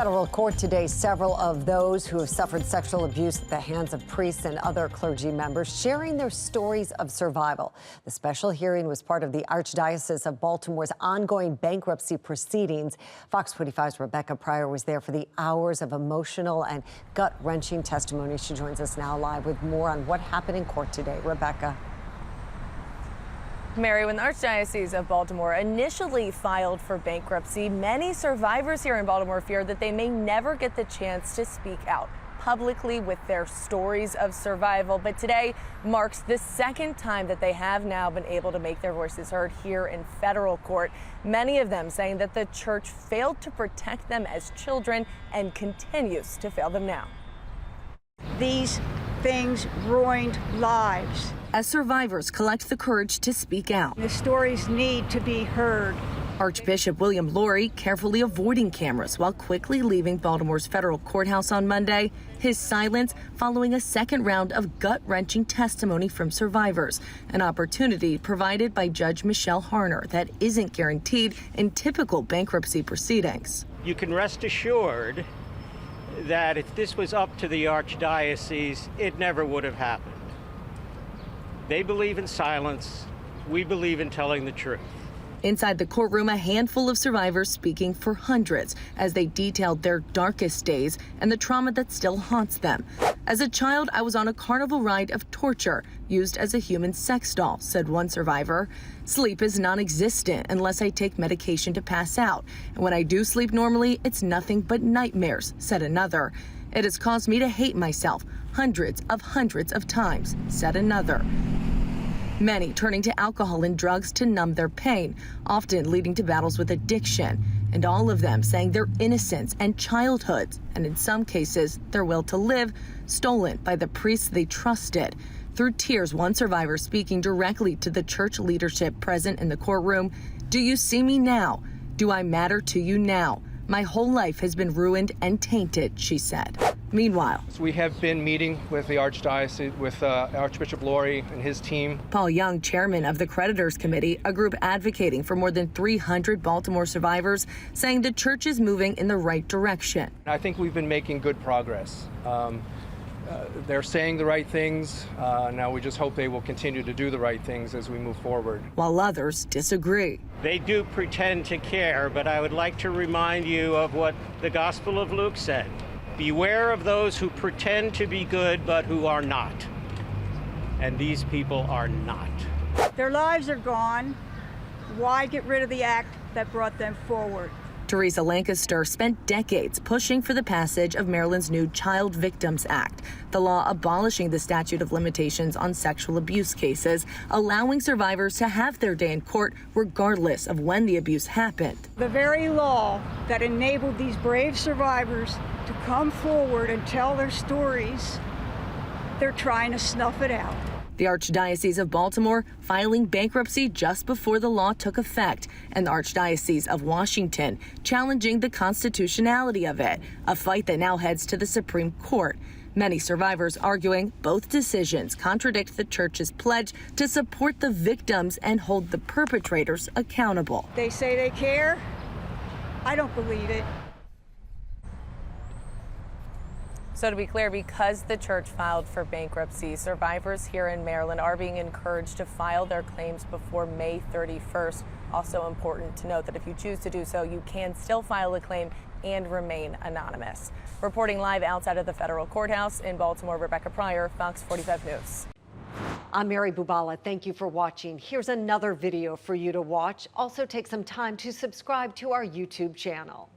Federal court today, several of those who have suffered sexual abuse at the hands of priests and other clergy members sharing their stories of survival. The special hearing was part of the Archdiocese of Baltimore's ongoing bankruptcy proceedings. Fox 45's Rebecca Pryor was there for the hours of emotional and gut-wrenching testimony. She joins us now live with more on what happened in court today. Rebecca. Mary, when the Archdiocese of Baltimore initially filed for bankruptcy, many survivors here in Baltimore feared that they may never get the chance to speak out publicly with their stories of survival. But today marks the second time that they have now been able to make their voices heard here in federal court. Many of them saying that the church failed to protect them as children and continues to fail them now. These things ruined lives. As survivors collect the courage to speak out, The stories need to be heard. Archbishop William Lori carefully avoiding cameras while quickly leaving Baltimore's federal courthouse on Monday, his silence following a second round of gut-wrenching testimony from survivors, an opportunity provided by Judge Michelle Harner that isn't guaranteed in typical bankruptcy proceedings. You can rest assured that if this was up to the Archdiocese, it never would have happened. They believe in silence. We believe in telling the truth. Inside the courtroom, a handful of survivors speaking for hundreds as they detailed their darkest days and the trauma that still haunts them. As a child, I was on a carnival ride of torture, used as a human sex doll, said one survivor. Sleep is non-existent unless I take medication to pass out. And when I do sleep normally, it's nothing but nightmares, said another. It has caused me to hate myself hundreds of times, said another. Many turning to alcohol and drugs to numb their pain, often leading to battles with addiction. And all of them saying their innocence and childhoods, and in some cases, their will to live, stolen by the priests they trusted. Through tears, one survivor speaking directly to the church leadership present in the courtroom. Do you see me now? Do I matter to you now? My whole life has been ruined and tainted, she said. Meanwhile, we have been meeting with the Archdiocese, with Archbishop Lori and his team. Paul Young, chairman of the Creditors Committee, a group advocating for more than 300 Baltimore survivors, saying the church is moving in the right direction. I think we've been making good progress. They're saying the right things. Now we just hope they will continue to do the right things as we move forward. While others disagree. They do pretend to care, but I would like to remind you of what the Gospel of Luke said. Beware of those who pretend to be good, but who are not. And these people are not. Their lives are gone. Why get rid of the act that brought them forward? Teresa Lancaster spent decades pushing for the passage of Maryland's new Child Victims Act, the law abolishing the statute of limitations on sexual abuse cases, allowing survivors to have their day in court regardless of when the abuse happened. The very law that enabled these brave survivors to come forward and tell their stories, they're trying to snuff it out. The Archdiocese of Baltimore filing bankruptcy just before the law took effect, and the Archdiocese of Washington challenging the constitutionality of it, a fight that now heads to the Supreme Court. Many survivors arguing both decisions contradict the church's pledge to support the victims and hold the perpetrators accountable. They say they care. I don't believe it. So to be clear, because the church filed for bankruptcy, survivors here in Maryland are being encouraged to file their claims before May 31st. Also important to note that if you choose to do so, you can still file a claim and remain anonymous. Reporting live outside of the federal courthouse in Baltimore, Rebecca Pryor, Fox 45 News. I'm Mary Bubala. Thank you for watching. Here's another video for you to watch. Also take some time to subscribe to our YouTube channel.